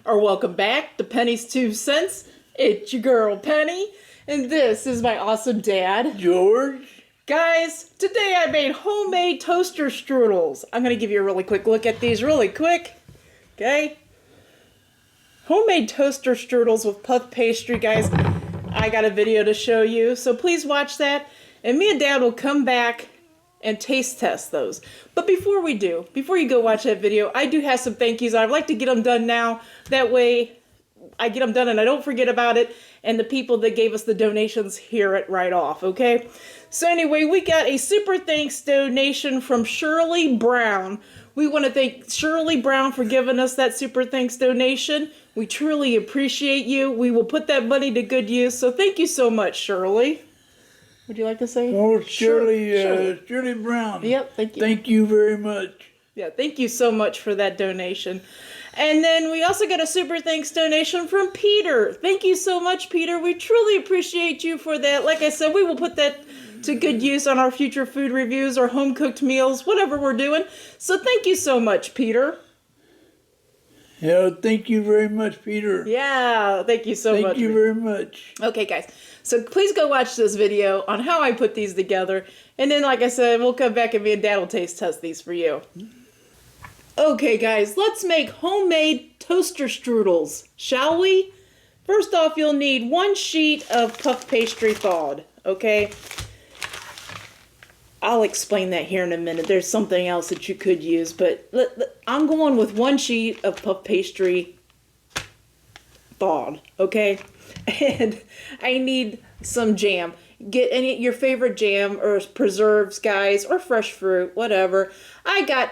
or welcome back to Penny's 2 Cents. It's your girl Penny, and this is my awesome dad, George. Guys, today I made homemade toaster strudels. I'm going to give you a really quick look at these really quick. Okay? Homemade toaster strudels with puff pastry, guys. I got a video to show you, so please watch that. And me and Dad will come back and taste test those. But before you go watch that video, I do have some thank yous. I'd like to get them done now. That way I get them done and I don't forget about it. And the people that gave us the donations hear it right off, okay? So anyway, we got a super thanks donation from Shirley Brown. We want to thank Shirley Brown for giving us that super thanks donation. We truly appreciate you. We will put that money to good use. So thank you so much, Shirley. Would you like to say? Oh, Shirley Brown. Yep, thank you. Thank you very much. Yeah, thank you so much for that donation. And then we also got a super thanks donation from Peter. Thank you so much, Peter. We truly appreciate you for that. Like I said, we will put that to good use on our future food reviews or home-cooked meals, whatever we're doing. So thank you so much, Peter. Yeah, thank you very much, Peter. Yeah, thank you so much. Thank you very much. Okay, guys. So please go watch this video on how I put these together. And then, like I said, we'll come back and me and Dad will taste test these for you. Okay, guys, let's make homemade toaster strudels, shall we? First off, you'll need 1 sheet of puff pastry thawed, okay? I'll explain that here in a minute. There's something else that you could use, but I'm going with 1 sheet of puff pastry thawed, okay? And I need some jam. Get your favorite jam or preserves, guys, or fresh fruit, whatever. I got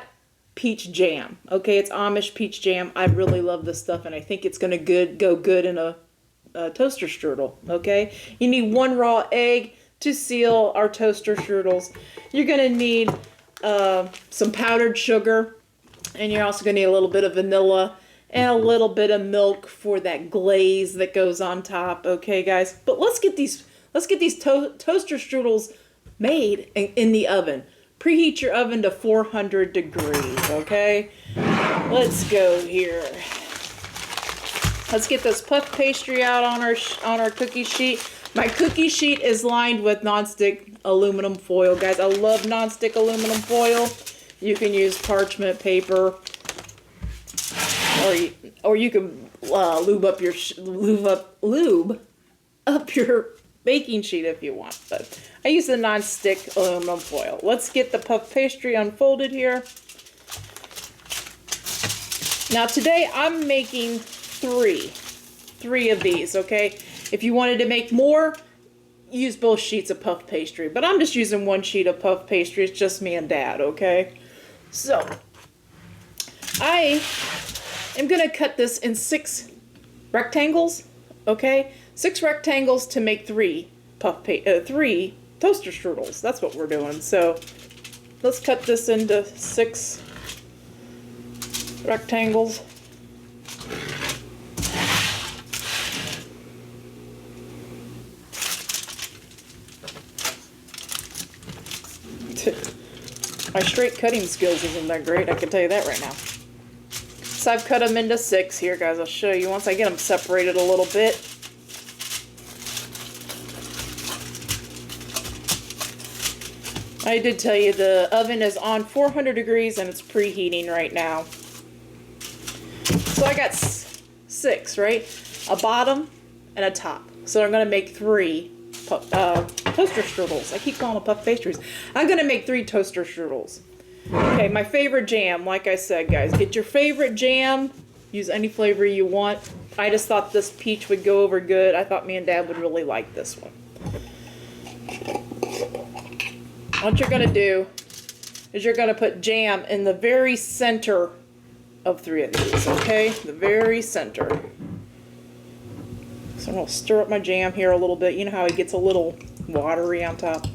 peach jam, okay? It's Amish peach jam. I really love this stuff, and I think it's going to go good in a toaster strudel, okay? You need 1 raw egg to seal our toaster strudels. You're going to need some powdered sugar, and you're also going to need a little bit of vanilla and a little bit of milk for that glaze that goes on top, okay, guys? But let's get these toaster strudels made in the oven. Preheat your oven to 400 degrees, okay? Let's go here. Let's get this puff pastry out on our cookie sheet. My cookie sheet is lined with nonstick aluminum foil, guys. I love nonstick aluminum foil. You can use parchment paper, or you can lube up your baking sheet if you want. But I use the nonstick aluminum foil. Let's get the puff pastry unfolded here. Now today I'm making three of these, okay? If you wanted to make more, use both sheets of puff pastry. But I'm just using 1 sheet of puff pastry. It's just me and Dad, okay? So, I am going to cut this in 6 rectangles, okay? 6 rectangles to make 3 toaster strudels. That's what we're doing. So, let's cut this into 6 rectangles. My straight cutting skills isn't that great, I can tell you that right now. So I've cut them into 6 here, guys. I'll show you once I get them separated a little bit. I did tell you the oven is on 400 degrees and it's preheating right now. So I got 6, right? A bottom and a top. So I'm going to make 3 toaster strudels. I keep calling them puff pastries. I'm going to make 3 toaster strudels. Okay, my favorite jam, like I said, guys. Get your favorite jam. Use any flavor you want. I just thought this peach would go over good. I thought me and Dad would really like this one. What you're going to do is you're going to put jam in the very center of 3 of these, okay? The very center. So I'm going to stir up my jam here a little bit. You know how it gets a little watery on top.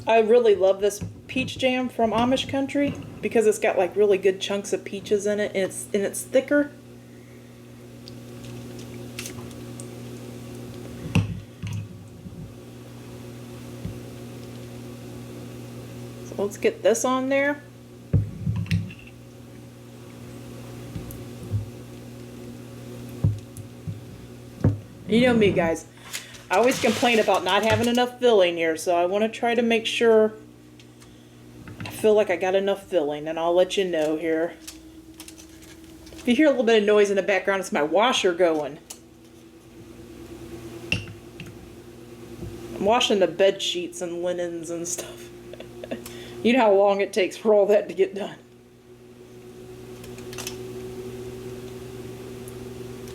I really love this peach jam from Amish country because it's got like really good chunks of peaches in it, and it's thicker. So let's get this on there. You know me, guys. I always complain about not having enough filling here, so I want to try to make sure I feel like I got enough filling, and I'll let you know here. If you hear a little bit of noise in the background, it's my washer going. I'm washing the bed sheets and linens and stuff. You know how long it takes for all that to get done.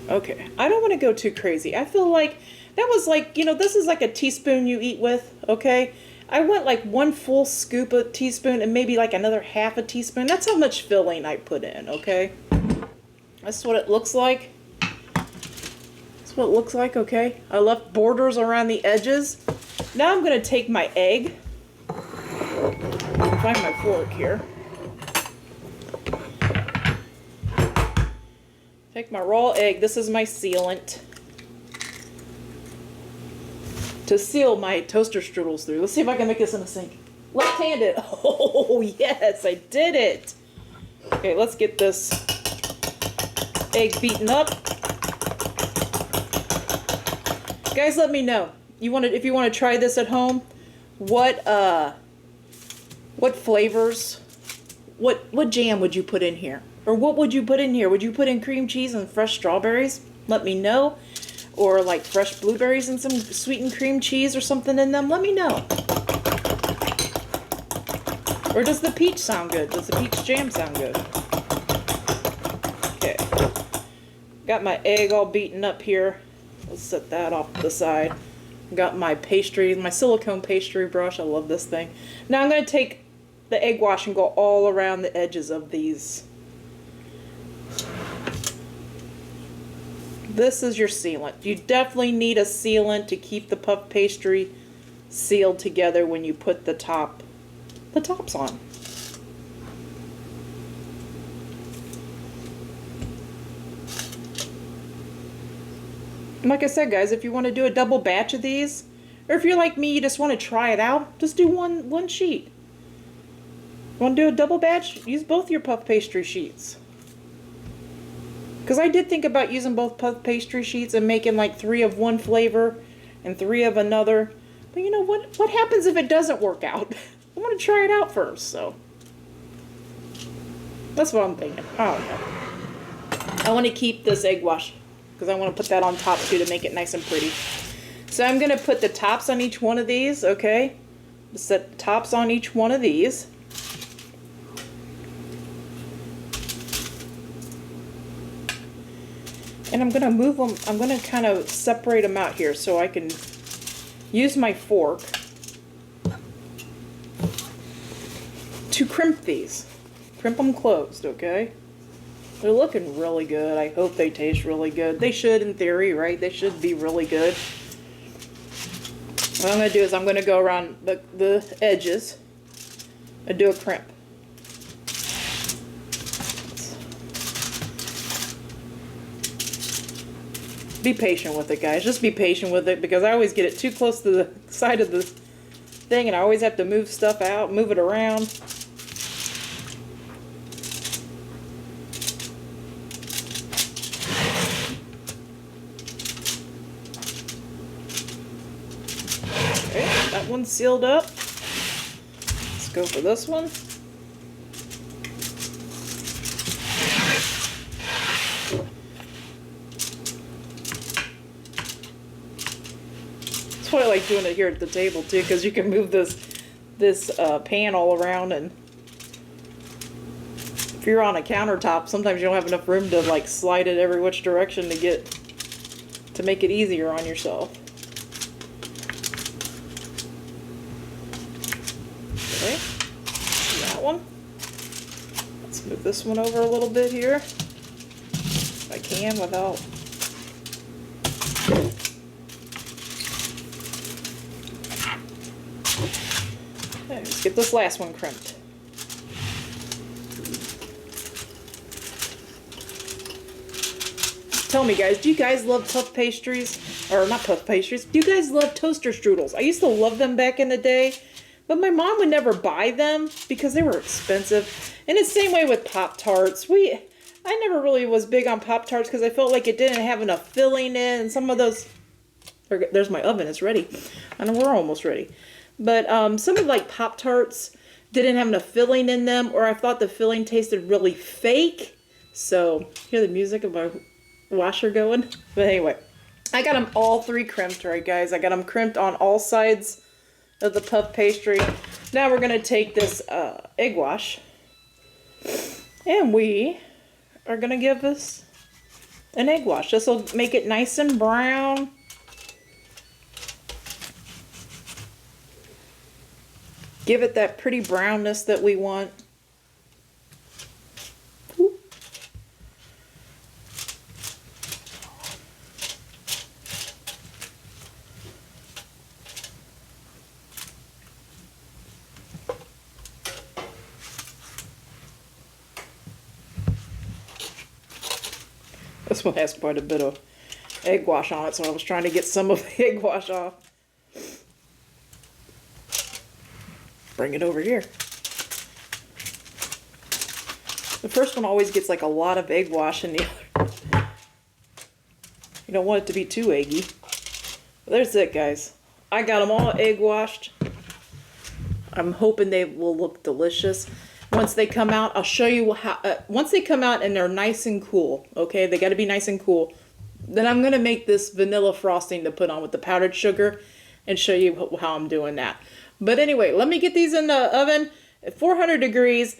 Okay, I don't want to go too crazy. I feel like that was like, you know, this is like a teaspoon you eat with, okay? I went like 1 full scoop of teaspoon and maybe like another half a teaspoon. That's how much filling I put in, okay? That's what it looks like. That's what it looks like, okay? I left borders around the edges. Now I'm going to take my egg. Find my fork here. Take my raw egg. This is my sealant to seal my toaster strudels through. Let's see if I can make this in a sink. Left-handed. Oh, yes, I did it. Okay, let's get this egg beaten up. Guys, let me know. If you want to try this at home, what flavors, what jam would you put in here? Or what would you put in here? Would you put in cream cheese and fresh strawberries? Let me know. Or like fresh blueberries and some sweetened cream cheese or something in them? Let me know. Or does the peach sound good? Does the peach jam sound good? Okay. Got my egg all beaten up here. Let's set that off to the side. Got my pastry, my silicone pastry brush. I love this thing. Now I'm going to take the egg wash and go all around the edges of these. This is your sealant. You definitely need a sealant to keep the puff pastry sealed together when you put the tops on. And like I said, guys, if you want to do a double batch of these, or if you're like me, you just want to try it out, just do one sheet. Want to do a double batch? Use both your puff pastry sheets. Because I did think about using both puff pastry sheets and making like 3 of one flavor and 3 of another. But you know what? What happens if it doesn't work out? I want to try it out first, so. That's what I'm thinking. I don't know. I want to keep this egg wash because I want to put that on top too to make it nice and pretty. So I'm going to put the tops on each one of these, okay? Set the tops on each one of these. And I'm going to move them, I'm going to kind of separate them out here so I can use my fork to crimp these. Crimp them closed, okay? They're looking really good. I hope they taste really good. They should in theory, right? They should be really good. What I'm going to do is I'm going to go around the edges and do a crimp. Be patient with it, guys. Just be patient with it because I always get it too close to the side of the thing and I always have to move stuff out, move it around. Okay, that one's sealed up. Let's go for this one. That's why I like doing it here at the table too, because you can move this pan all around, and if you're on a countertop, sometimes you don't have enough room to like slide it every which direction to make it easier on yourself. Okay, that one. Let's move this one over a little bit here, if I can without. Okay, let's get this last one crimped. Tell me, guys, do you guys love puff pastries? Or not puff pastries, do you guys love toaster strudels? I used to love them back in the day, but my mom would never buy them because they were expensive. And it's the same way with Pop-Tarts. I never really was big on Pop-Tarts because I felt like it didn't have enough filling in, and some of those There's my oven, it's ready. I know we're almost ready. But some of like Pop-Tarts didn't have enough filling in them, or I thought the filling tasted really fake. So, hear the music of my washer going? But anyway, I got them all 3 crimped, right guys? I got them crimped on all sides of the puff pastry. Now we're gonna take this egg wash, and we are gonna give this an egg wash. This will make it nice and brown. Give it that pretty brownness that we want. Ooh. This one has quite a bit of egg wash on it, so I was trying to get some of the egg wash off. Bring it over here. The first one always gets like a lot of egg wash in the other. You don't want it to be too eggy. But there's it, guys. I got them all egg washed. I'm hoping they will look delicious. Once they come out, I'll show you how, once they come out and they're nice and cool, okay? They gotta be nice and cool. Then I'm gonna make this vanilla frosting to put on with the powdered sugar and show you how I'm doing that. But anyway, let me get these in the oven at 400 degrees.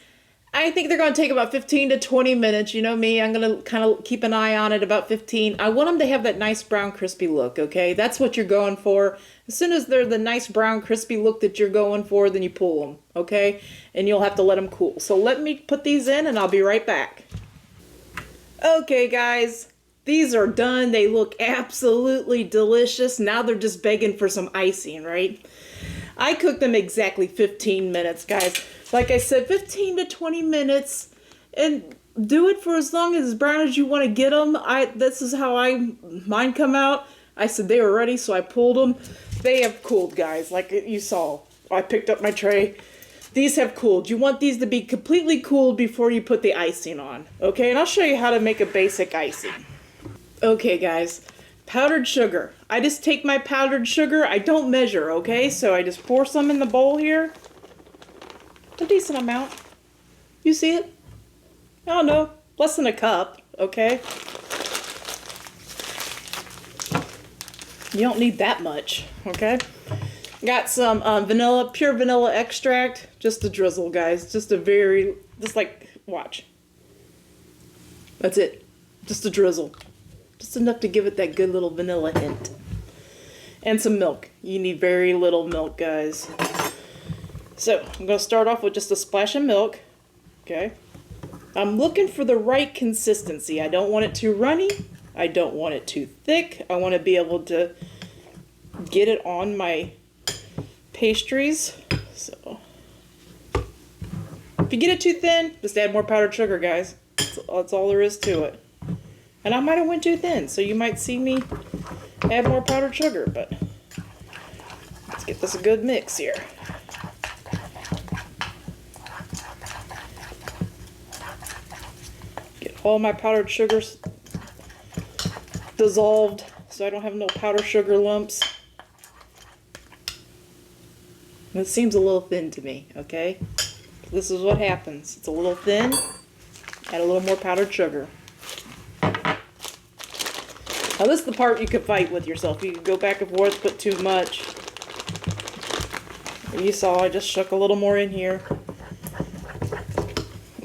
I think they're going to take about 15 to 20 minutes. You know me, I'm going to kind of keep an eye on it about 15. I want them to have that nice brown crispy look, okay? That's what you're going for. As soon as they're the nice brown crispy look that you're going for, then you pull them, okay? And you'll have to let them cool. So let me put these in and I'll be right back. Okay, guys. These are done. They look absolutely delicious. Now they're just begging for some icing, right? I cooked them exactly 15 minutes, guys. Like I said, 15 to 20 minutes. And do it for as long as brown as you want to get them. This is how mine come out. I said they were ready, so I pulled them. They have cooled, guys, like you saw. I picked up my tray. These have cooled. You want these to be completely cooled before you put the icing on. Okay, and I'll show you how to make a basic icing. Okay, guys. Powdered sugar. I just take my powdered sugar. I don't measure, okay? So I just pour some in the bowl here. A decent amount. You see it? I don't know. Less than a cup, okay? You don't need that much, okay? Got some vanilla, pure vanilla extract. Just a drizzle, guys. Just like, watch. That's it. Just a drizzle. Just enough to give it that good little vanilla hint. And some milk. You need very little milk, guys. So, I'm going to start off with just a splash of milk. Okay. I'm looking for the right consistency. I don't want it too runny. I don't want it too thick. I want to be able to get it on my pastries. So, if you get it too thin, just add more powdered sugar, guys. That's all there is to it. And I might have went too thin, so you might see me add more powdered sugar, but let's get this a good mix here. Get all my powdered sugars dissolved so I don't have no powdered sugar lumps. And it seems a little thin to me, okay? This is what happens. It's a little thin, add a little more powdered sugar. Now this is the part you could fight with yourself. You could go back and forth, put too much. You saw I just shook a little more in here.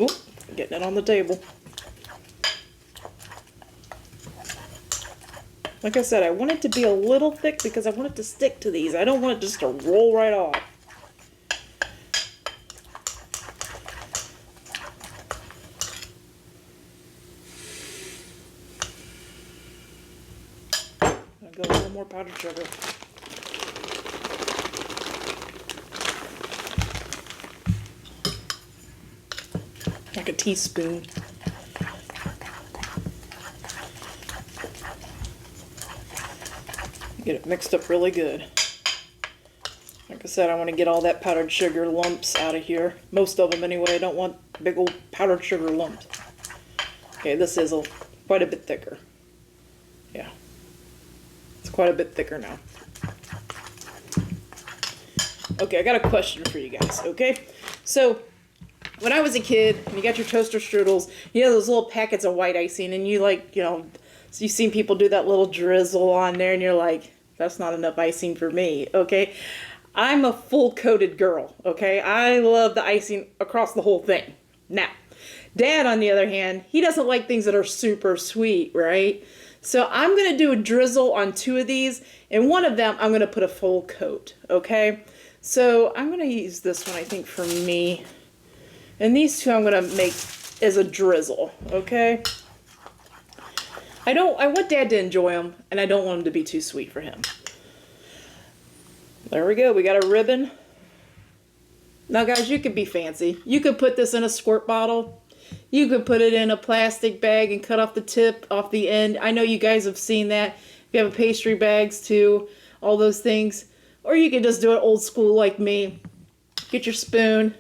Oop, getting it on the table. Like I said, I want it to be a little thick because I want it to stick to these. I don't want it just to roll right off. Go a little more powdered sugar. Like a teaspoon. Get it mixed up really good. Like I said, I want to get all that powdered sugar lumps out of here. Most of them anyway. I don't want big old powdered sugar lumps. Okay, this is quite a bit thicker. Yeah. quite a bit thicker now. Okay, I got a question for you guys, okay? So, when I was a kid, and you got your toaster strudels, you know those little packets of white icing, and you like, you know, you've seen people do that little drizzle on there, and you're like, that's not enough icing for me, okay? I'm a full-coated girl, okay? I love the icing across the whole thing. Now, Dad, on the other hand, he doesn't like things that are super sweet, right? So I'm going to do a drizzle on 2 of these, and one of them I'm going to put a full coat, okay? So I'm going to use this one, I think, for me. And these 2 I'm going to make as a drizzle, okay? I want Dad to enjoy them, and I don't want them to be too sweet for him. There we go. We got a ribbon. Now, guys, you could be fancy. You could put this in a squirt bottle. You could put it in a plastic bag and cut off the tip, off the end. I know you guys have seen that. If you have pastry bags, too, all those things. Or you could just do it old school like me. Get your spoon.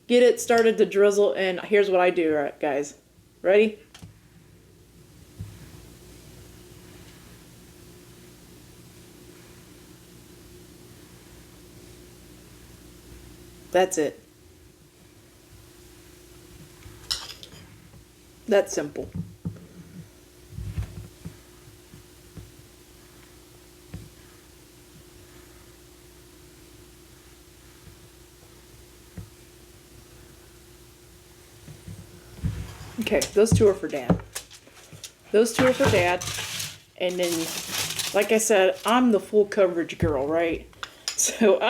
Get it started to drizzle. And here's what I do, right, guys. Ready? That's it. That's simple. Okay, those 2 are for Dad. Those 2 are for Dad. And then, like I said, I'm the full coverage girl, right? So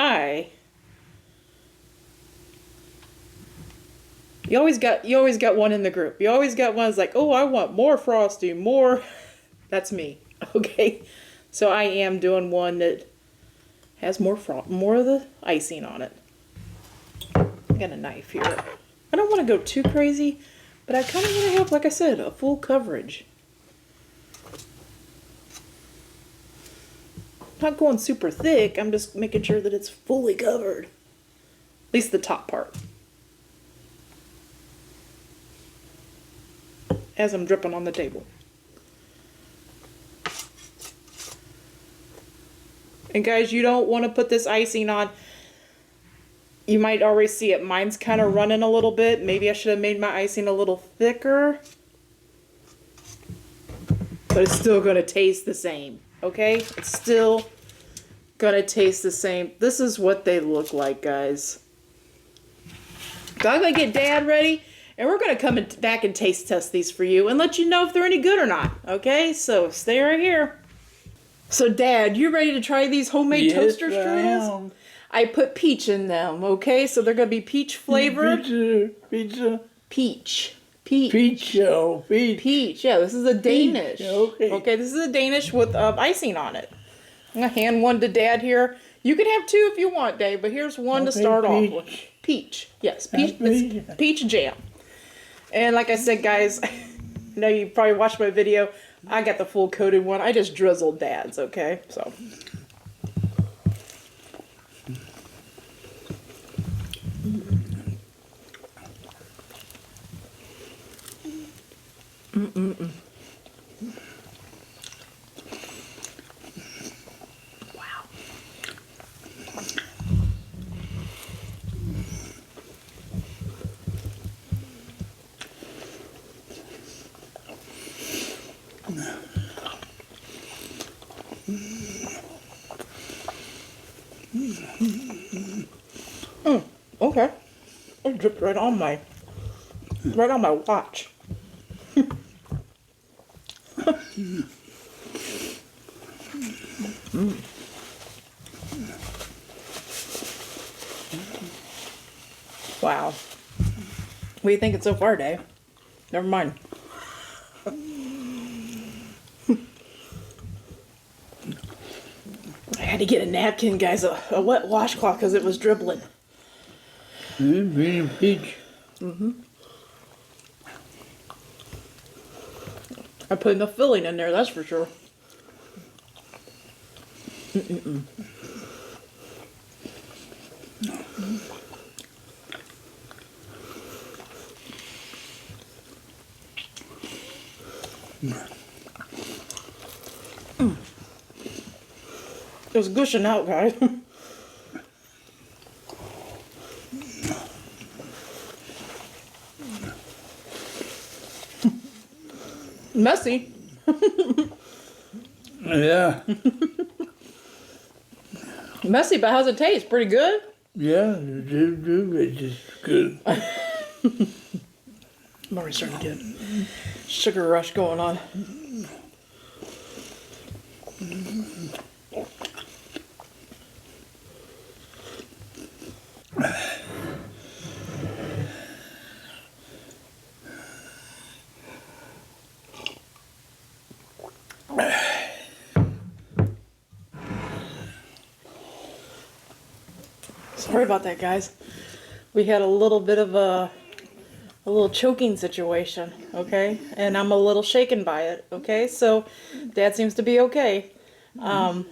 You always got one in the group. You always got one that's like, oh, I want more frosty, more. That's me, okay? So I am doing one that has more of the icing on it. I got a knife here. I don't want to go too crazy, but I kind of want to have, like I said, a full coverage. Not going super thick. I'm just making sure that it's fully covered. At least the top part. As I'm dripping on the table. And guys, you don't want to put this icing on. You might already see it. Mine's kind of running a little bit. Maybe I should have made my icing a little thicker. But it's still going to taste the same. Okay? It's still going to taste the same. This is what they look like, guys. So I'm going to get Dad ready. And we're going to come back and taste test these for you and let you know if they're any good or not. Okay, so stay right here. So Dad, you ready to try these homemade toaster strudels? I put peach in them, okay? So they're going to be peach flavored. Pizza. Peach. Peach. Yeah, this is a Danish. Okay. Okay, this is a Danish with icing on it. I'm going to hand one to Dad here. You can have 2 if you want, Dave, but here's one to start off with. Peach. Yes, peach. It's peach jam. And like I said, guys, I know you probably watched my video. I got the full coated one. I just drizzled Dad's, okay? So. Wow. Okay. It dripped right on my watch. Wow. What are you thinking so far, Dave? Never mind. I had to get a napkin, guys, a wet washcloth because it was dribbling. Peach. I put enough filling in there, that's for sure. It was gushing out, guys. Messy. Yeah. Messy, but how's it taste? Pretty good? Yeah, it's just good. I'm already starting to get sugar rush going on. Sorry about that, guys. We had a little bit of a little choking situation, okay? And I'm a little shaken by it, okay? So Dad seems to be okay. But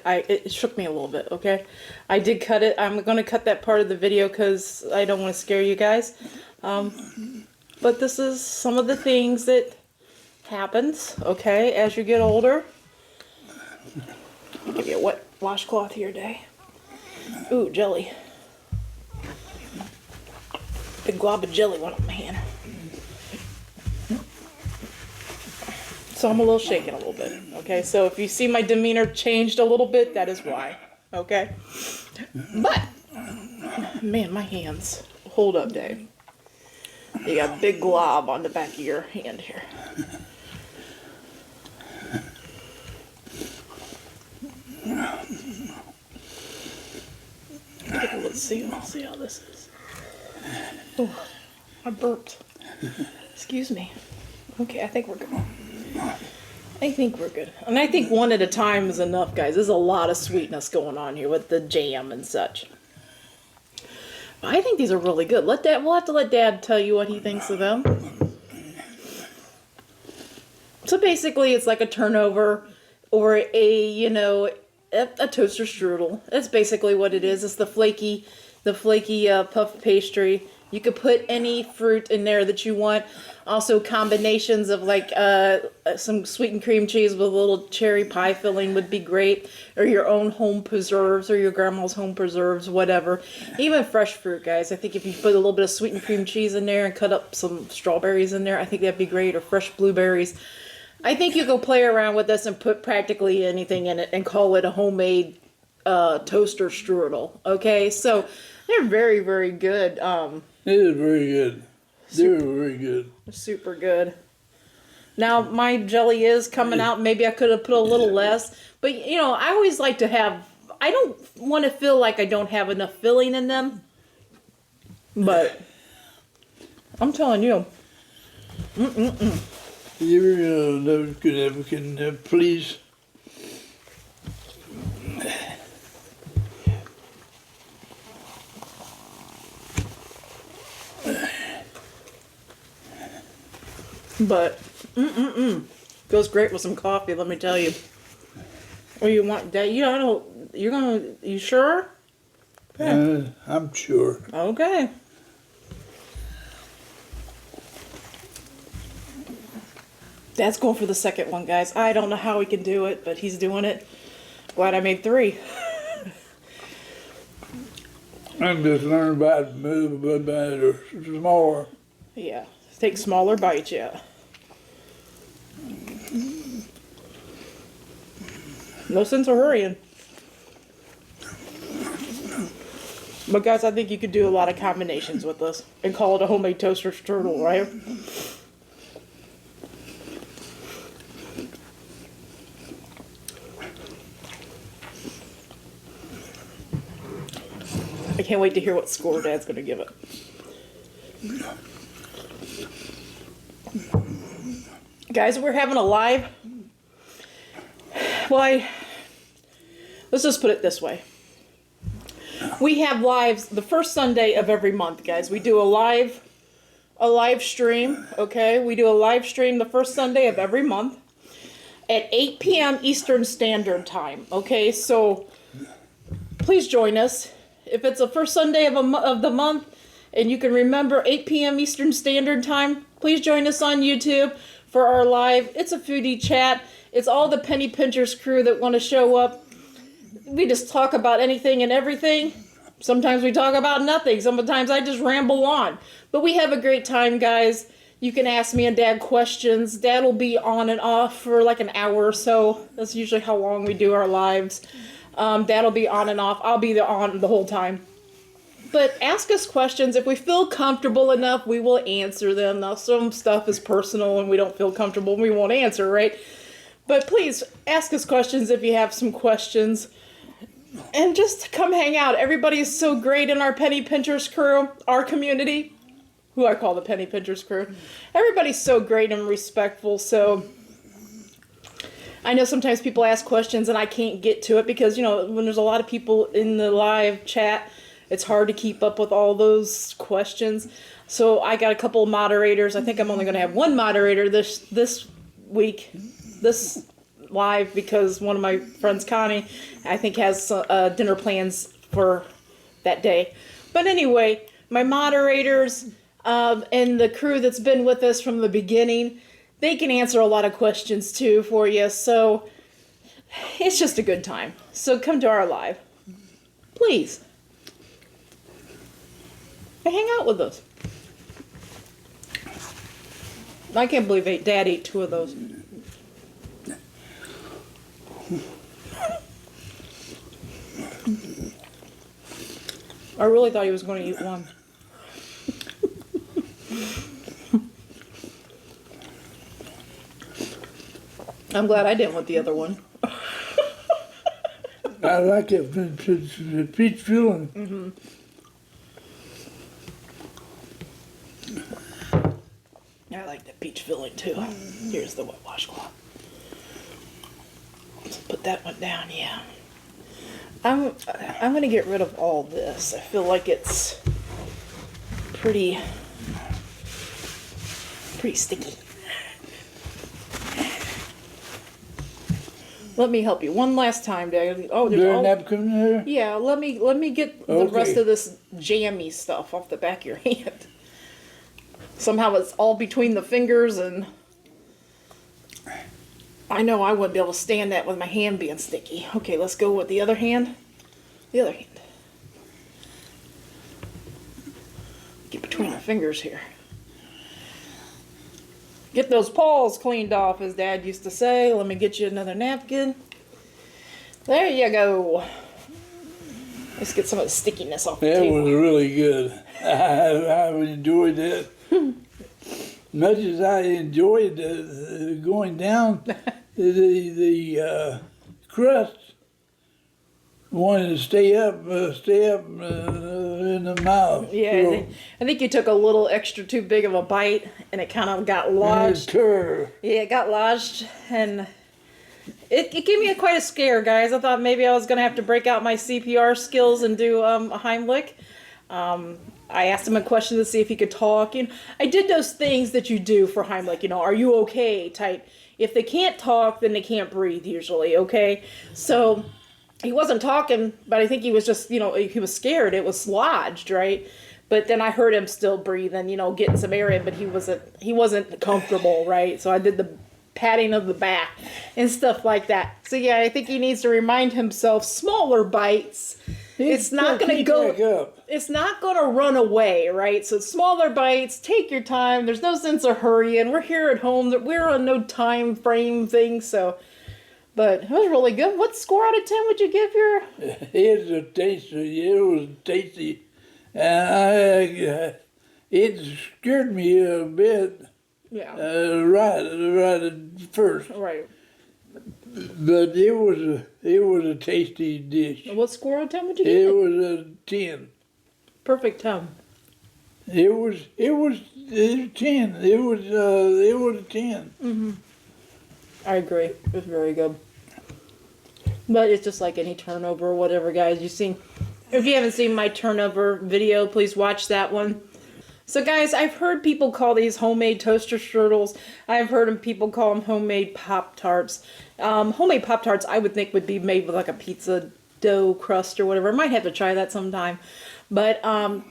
it shook me a little bit, okay? I did cut it. I'm going to cut that part of the video because I don't want to scare you guys. But this is some of the things that happens, okay, as you get older. I'll give you a wet washcloth here, Day. Ooh, jelly. Big glob of jelly went up my hand. So I'm a little shaken a little bit, okay? So if you see my demeanor changed a little bit, that is why, okay? But, man, my hands. Hold up, Dave. You got a big glob on the back of your hand here. Let's see how this is. Oh, I burped. Excuse me. Okay, I think we're good. I think we're good. And I think one at a time is enough, guys. There's a lot of sweetness going on here with the jam and such. But I think these are really good. We'll have to let Dad tell you what he thinks of them. So basically, it's like a turnover or a toaster strudel. That's basically what it is. It's the flaky puff pastry. You could put any fruit in there that you want. Also, combinations of like some sweetened cream cheese with a little cherry pie filling would be great. Or your own home preserves or your grandma's home preserves, whatever. Even fresh fruit, guys. I think if you put a little bit of sweetened cream cheese in there and cut up some strawberries in there, I think that'd be great. Or fresh blueberries. I think you go play around with this and put practically anything in it and call it a homemade toaster strudel. Okay, so they're very, very good. It is very good. They're very good. Super good. Now, my jelly is coming out. Maybe I could have put a little less. But, I always like to have... I don't want to feel like I don't have enough filling in them. But, I'm telling you. You can please. But, goes great with some coffee, let me tell you. Or you want that? You sure? Okay. I'm sure. Okay. Dad's going for the second one, guys. I don't know how he can do it, but he's doing it. Glad I made 3. I'm just learning about to move a bit or smaller. Yeah. Take smaller bites, yeah. No sense of hurrying. But guys, I think you could do a lot of combinations with this and call it a homemade toaster strudel, right? I can't wait to hear what score Dad's going to give it. Guys, we're having a live... Well, let's just put it this way. We have lives the first Sunday of every month, guys. We do a live stream, okay? We do a live stream the first Sunday of every month at 8 p.m. Eastern Standard Time, okay? So please join us. If it's the first Sunday of the month and you can remember 8 p.m. Eastern Standard Time, please join us on YouTube for our live. It's a foodie chat. It's all the Penny Pinchers crew that want to show up. We just talk about anything and everything. Sometimes we talk about nothing. Sometimes I just ramble on. But we have a great time, guys. You can ask me and Dad questions. Dad will be on and off for like an hour or so. That's usually how long we do our lives. Dad will be on and off. I'll be on the whole time. But ask us questions. If we feel comfortable enough, we will answer them. Now, some stuff is personal and we don't feel comfortable and we won't answer, right? But please ask us questions if you have some questions. And just come hang out. Everybody is so great in our Penny Pinchers crew, our community, who I call the Penny Pinchers crew. Everybody's so great and respectful. So I know sometimes people ask questions and I can't get to it because, you know, when there's a lot of people in the live chat, it's hard to keep up with all those questions. So I got a couple of moderators. I think I'm only going to have one moderator this week, this live, because one of my friends, Connie, I think has dinner plans for that day. But anyway, my moderators and the crew that's been with us from the beginning, they can answer a lot of questions too for you. So it's just a good time. So come to our live, please. And hang out with us. I can't believe Dad ate 2 of those. I really thought he was going to eat 1. I'm glad I didn't want the other one. I like it. It's peach filling. Mm-hmm. I like the peach filling too. Here's the wet washcloth. Let's put that one down, yeah. I'm gonna get rid of all this. I feel like it's pretty sticky. Let me help you one last time, Dad. Oh, there's a napkin there? Yeah, let me get the rest of this jammy stuff off the back of your hand. Somehow it's all between the fingers, and I know I wouldn't be able to stand that with my hand being sticky. Okay, let's go with the other hand. The other hand. Get between the fingers here. Get those paws cleaned off, as Dad used to say. Let me get you another napkin. There you go. Let's get some of the stickiness off the table. That was really good. I enjoyed that. Much as I enjoyed going down the crust, wanted to stay up in the mouth. Yeah, So, I think you took a little extra too big of a bite, and it kind of got lodged. Yeah, it got lodged, and it gave me quite a scare, guys. I thought maybe I was going to have to break out my CPR skills and do a Heimlich. I asked him a question to see if he could talk. And I did those things that you do for Heimlich, you know, are you okay type. If they can't talk, then they can't breathe usually, okay? So he wasn't talking, but I think he was just, you know, he was scared. It was lodged, right? But then I heard him still breathing, you know, getting some air in, but he wasn't comfortable, right? So I did the patting of the back and stuff like that. So yeah, I think he needs to remind himself smaller bites. It's not going to go. It's not going to run away, right? So smaller bites, take your time. There's no sense of hurrying. We're here at home. We're on no time frame thing, so. But it was really good. What score out of 10 would you give your? It was tasty. And it scared me a bit. Yeah. Right at first. Right. But it was a tasty dish. What score out of 10 would you give It it? was a 10. Perfect 10. It was 10. It was a 10. Mm-hmm. I agree. It was very good. But it's just like any turnover or whatever, guys. If you haven't seen my turnover video, please watch that one. So guys, I've heard people call these homemade toaster strudels. I've heard people call them homemade Pop-Tarts. Homemade Pop-Tarts I would think would be made with like a pizza dough crust or whatever. I might have to try that sometime. But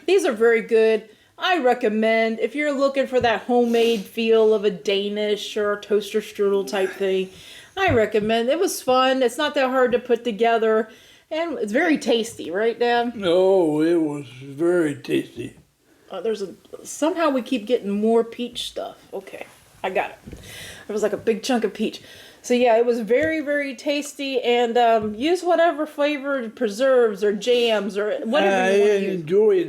these are very good. I recommend, if you're looking for that homemade feel of a Danish or a toaster strudel type thing, I recommend. It was fun. It's not that hard to put together, and it's very tasty, right, Dad? Oh, it was very tasty. Somehow we keep getting more peach stuff. Okay, I got it. There was like a big chunk of peach. So yeah, it was very, very tasty, and use whatever flavored preserves or jams or whatever I you want to use. enjoyed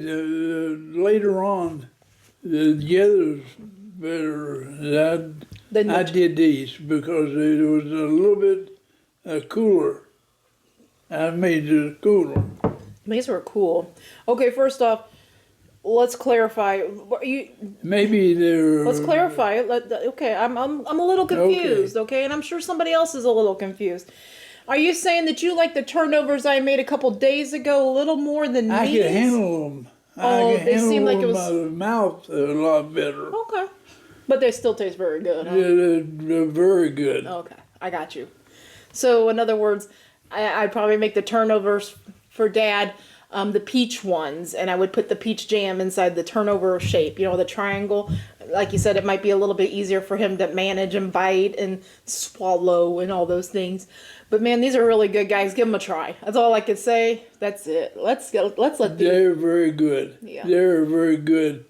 later on the others better. I did these because it was a little bit cooler. I made it cooler. These were cool. Okay, first off, let's clarify. Maybe they're. Let's clarify it. Okay, I'm a little confused. Okay, and I'm sure somebody else is a little confused. Are you saying that you like the turnovers I made a couple days ago a little more than I these? could handle them. Oh, they seem like it was my mouth a lot better. Okay, but they still taste very good. Huh? Yeah, they're very good. Okay, I got you. So in other words, I'd probably make the turnovers for Dad, the peach ones, and I would put the peach jam inside the turnover shape, you know, the triangle. Like you said, it might be a little bit easier for him to manage and bite and swallow and all those things. But man, these are really good, guys. Give them a try. That's all I could say. That's it. Let's let these. They're very good. Yeah. They're very good.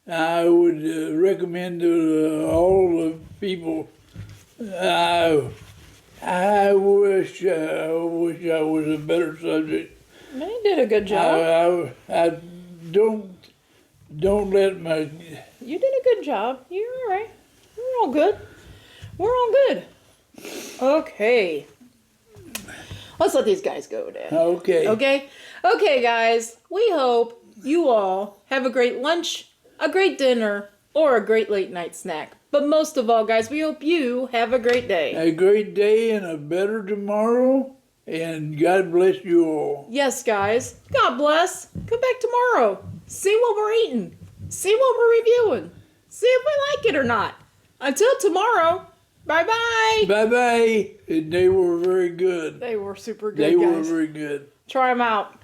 I would recommend to all the people. I wish I was a better subject. Man, you did a good job. I don't let my. You did a good job. You're all right. We're all good. We're all good. Okay. Let's let these guys go, Dad. Okay. Okay? Okay, guys. We hope you all have a great lunch, a great dinner, or a great late night snack. But most of all, guys, we hope you have a great day. A great day and a better tomorrow. And God bless you all. Yes, guys. God bless. Come back tomorrow. See what we're eating. See what we're reviewing. See if we like it or not. Until tomorrow. Bye-bye. Bye-bye. They were very good. They were super good, They guys. were very good. Try them out.